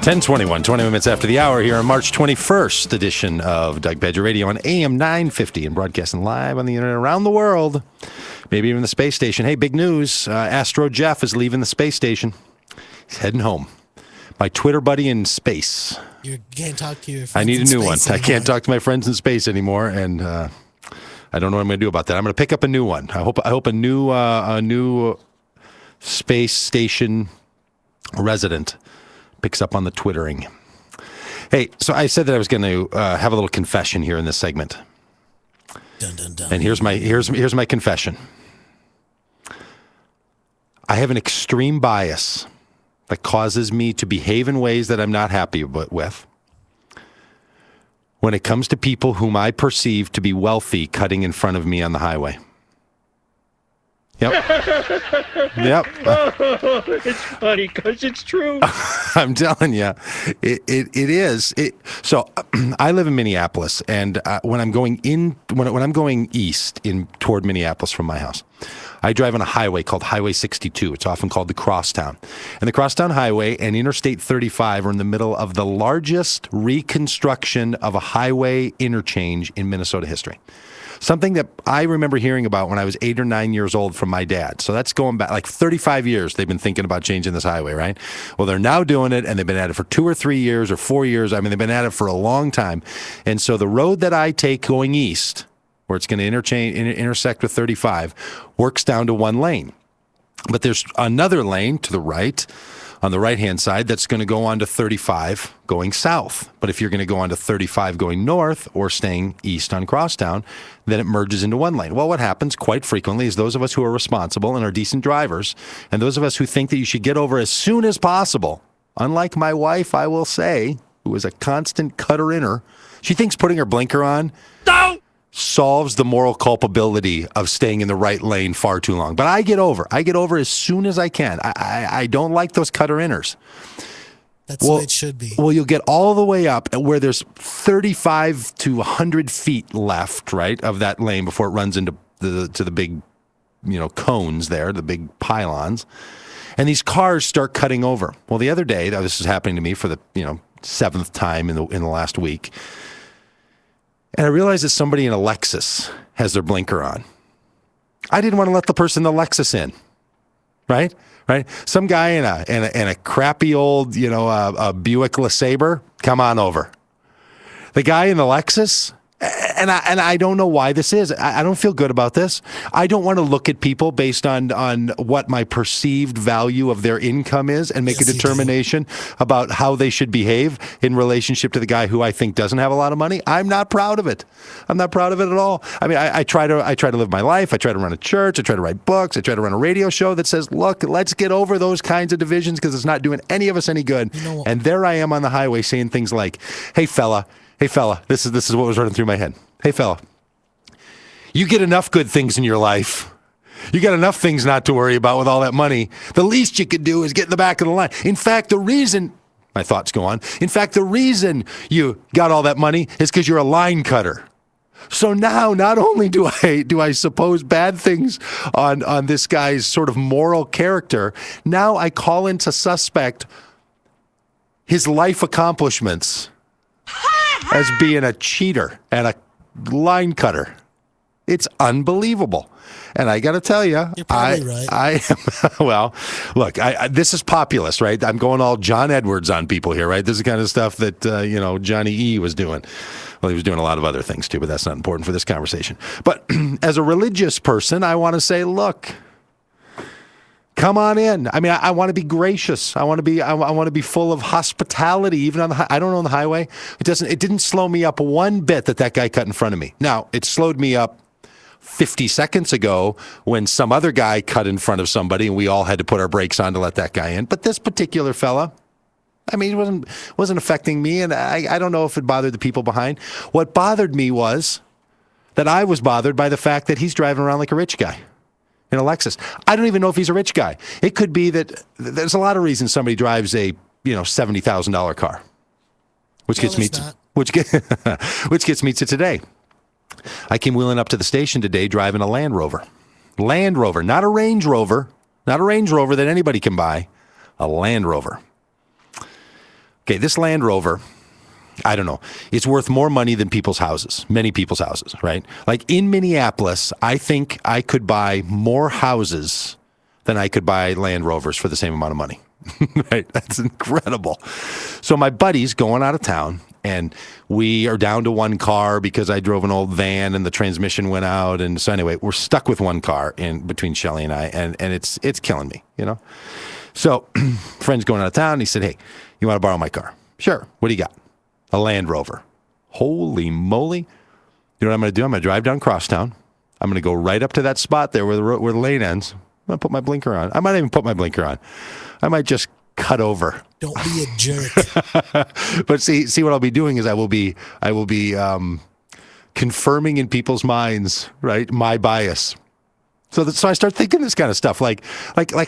10:21, 20 minutes after the hour here on March 21st edition of Doug Pagitt Radio on AM 950 and broadcasting live on the internet around the world, maybe even the space station. Hey, big news. Astro Jeff is leaving the space station. He's heading home. My Twitter buddy in space. You can't talk to your friends I need a new one. anymore. I can't talk to my friends in space anymore, and I don't know what I'm going to do about that. I'm going to pick up a new one. I hope a new space station resident picks up on the twittering. Hey, so I said that I was going to have a little confession here in this segment. Dun, dun, dun. And here's my confession. I have an extreme bias that causes me to behave in ways that I'm not happy with when it comes to people whom I perceive to be wealthy cutting in front of me on the highway. Yep. Yep. Oh, it's funny because it's true. I'm telling you, it is. So I live in Minneapolis, and when I'm going east toward Minneapolis from my house, I drive on a highway called Highway 62. It's often called the Crosstown. And the Crosstown Highway and Interstate 35 are in the middle of the largest reconstruction of a highway interchange in Minnesota history. Something that I remember hearing about when I was 8 or 9 years old from my dad. So that's going back like 35 years they've been thinking about changing this highway, right? Well, they're now doing it, and they've been at it for 2 or 3 years or 4 years. I mean, they've been at it for a long time. And so the road that I take going east, where it's going to intersect with 35, works down to one lane. But there's another lane to the right, on the right-hand side, that's going to go on to 35 going south. But if you're going to go on to 35 going north or staying east on Crosstown, then it merges into one lane. Well, what happens quite frequently is those of us who are responsible and are decent drivers, and those of us who think that you should get over as soon as possible, unlike my wife, I will say, who is a constant cutter-inner, she thinks putting her blinker on solves the moral culpability of staying in the right lane far too long. But I get over as soon as I can. I don't like those cutter-inners. That's the way it should be. Well, you'll get all the way up where there's 35 to 100 feet left, right, of that lane before it runs into the big, cones there, the big pylons. And these cars start cutting over. Well, the other day, this is happening to me for the, 7th time in the last week. And I realized that somebody in a Lexus has their blinker on. I didn't want to let the person in the Lexus in, right? Some guy in a crappy old, a Buick LeSabre, come on over. The guy in the Lexus, and I don't know why this is. I don't feel good about this. I don't want to look at people based on what my perceived value of their income is and make a determination about how they should behave in relationship to the guy who I think doesn't have a lot of money. I'm not proud of it. I'm not proud of it at all. I mean, I try to live my life. I try to run a church. I try to write books. I try to run a radio show that says, look, let's get over those kinds of divisions because it's not doing any of us any good. And there I am on the highway saying things like, hey, fella, this is what was running through my head. Hey, fella, you get enough good things in your life. You got enough things not to worry about with all that money. The least you could do is get in the back of the line. In fact, my thoughts go on. In fact, the reason you got all that money is because you're a line cutter. So now, not only do I suppose bad things on this guy's sort of moral character, now I call into suspect his life accomplishments as being a cheater and a line cutter. It's unbelievable. And I got to tell you, you're probably right. I am, well, look, this is populist, right? I'm going all John Edwards on people here, right? This is the kind of stuff that, Johnny E. was doing. Well, he was doing a lot of other things too, but that's not important for this conversation. But as a religious person, I want to say, look, come on in. I mean, I want to be gracious. I want to be full of hospitality, even on I don't know, on the highway. It didn't slow me up one bit that guy cut in front of me. Now, it slowed me up 50 seconds ago when some other guy cut in front of somebody and we all had to put our brakes on to let that guy in. But this particular fella, I mean, it wasn't affecting me, and I don't know if it bothered the people behind. What bothered me was that I was bothered by the fact that he's driving around like a rich guy in a Lexus. I don't even know if he's a rich guy. It could be that there's a lot of reasons somebody drives a $70,000 car, which gets me to today. I came wheeling up to the station today driving a Land Rover, not a Range Rover that anybody can buy, a Land Rover. Okay, this Land Rover, I don't know. It's worth more money than people's houses, many people's houses, right? Like in Minneapolis, I think I could buy more houses than I could buy Land Rovers for the same amount of money. Right? That's incredible. So my buddy's going out of town, and we are down to one car because I drove an old van and the transmission went out. And so anyway, we're stuck with one car in between Shelly and I, and it's killing me, you know? So friend's going out of town, and he said, hey, you want to borrow my car? Sure. What do you got? A Land Rover. Holy moly. You know what I'm going to do? I'm going to drive down Crosstown. I'm going to go right up to that spot there where the lane ends. I'm going to put my blinker on. I might not even put my blinker on. I might just cut over. Don't be a jerk. But see what I'll be doing is I will be confirming in people's minds, right, my bias. So I start thinking this kind of stuff, like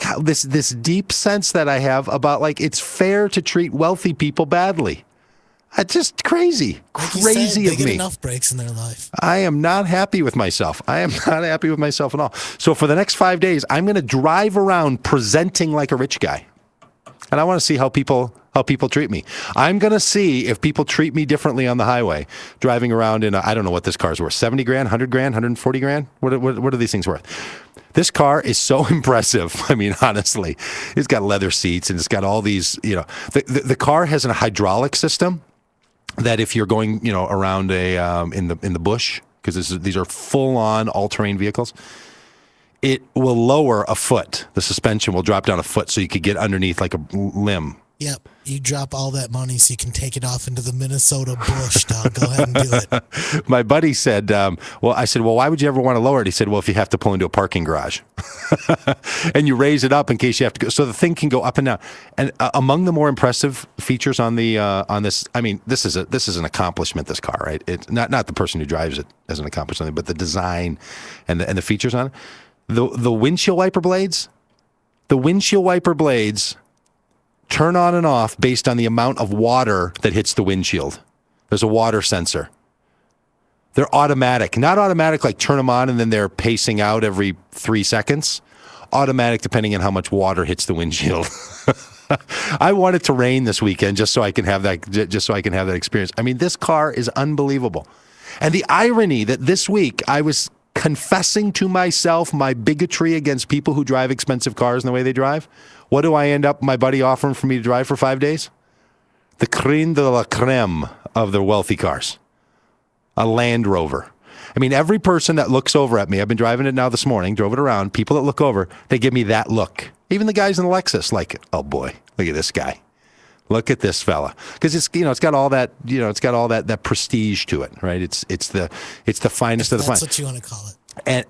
how this deep sense that I have about like it's fair to treat wealthy people badly. It's just crazy, Like crazy you said, of they me. get enough breaks in their life. I am not happy with myself. I am not happy with myself at all. So for the next 5 days, I'm going to drive around presenting like a rich guy. And I want to see how people treat me. I'm going to see if people treat me differently on the highway, driving around in I don't know what this car's worth, 70 grand, 100 grand, 140 grand? What are these things worth? This car is so impressive. I mean, honestly, it's got leather seats and it's got all these, you know, the car has a hydraulic system that if you're going, you know, around in the bush, because these are full-on all-terrain vehicles, it will lower a foot. The suspension will drop down a foot so you could get underneath like a limb. Yep. You drop all that money so you can take it off into the Minnesota bush, dog. Go ahead and do it. My buddy said, I said, why would you ever want to lower it? He said, well, if you have to pull into a parking garage and you raise it up in case you have to go. So the thing can go up and down. And among the more impressive features on this, I mean, this is an accomplishment, this car, right? It's not the person who drives it as an accomplishment, but the design and the features on it. The windshield wiper blades, turn on and off based on the amount of water that hits the windshield. There's a water sensor. They're automatic. Not automatic like turn them on and then they're pacing out every 3 seconds. Automatic depending on how much water hits the windshield. I want it to rain this weekend just so I can have that experience. I mean, this car is unbelievable. And the irony that this week I was confessing to myself my bigotry against people who drive expensive cars and the way they drive. What do I end up, my buddy offering for me to drive for 5 days? The creme de la creme of the wealthy cars. A Land Rover. I mean, every person that looks over at me, I've been driving it now this morning, drove it around, people that look over, they give me that look. Even the guys in the Lexus, like, oh boy, look at this guy. Look at this fella. Because it's got all that, that prestige to it, right? It's the finest of the finest. That's what you want to call it.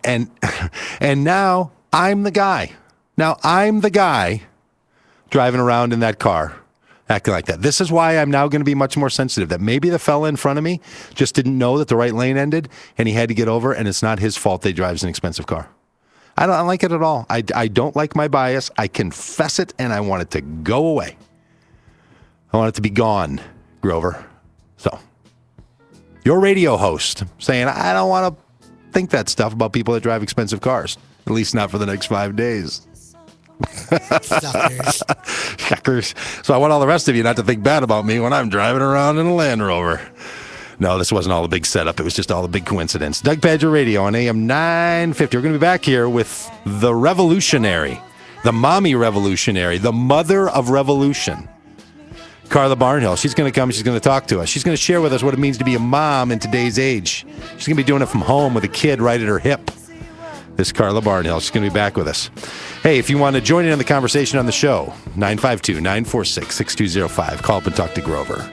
And now I'm the guy. Now I'm the guy driving around in that car, acting like that. This is why I'm now going to be much more sensitive that maybe the fella in front of me just didn't know that the right lane ended and he had to get over, and it's not his fault that he drives an expensive car. I don't like it at all. I don't like my bias. I confess it, and I want it to go away. I want it to be gone, Grover. So, your radio host saying, I don't want to think that stuff about people that drive expensive cars, at least not for the next 5 days. Suckers. So I want all the rest of you not to think bad about me when I'm driving around in a Land Rover. No, this wasn't all a big setup. It was just all a big coincidence. Doug Pagitt Radio on AM 950. We're going to be back here with the revolutionary, the mommy revolutionary, the mother of revolution, Carla Barnhill. She's going to come. She's going to talk to us. She's going to share with us what it means to be a mom in today's age. She's going to be doing it from home with a kid right at her hip. This Carla Barnhill. She's going to be back with us. Hey, if you want to join in on the conversation on the show, 952-946-6205. Call up and talk to Grover.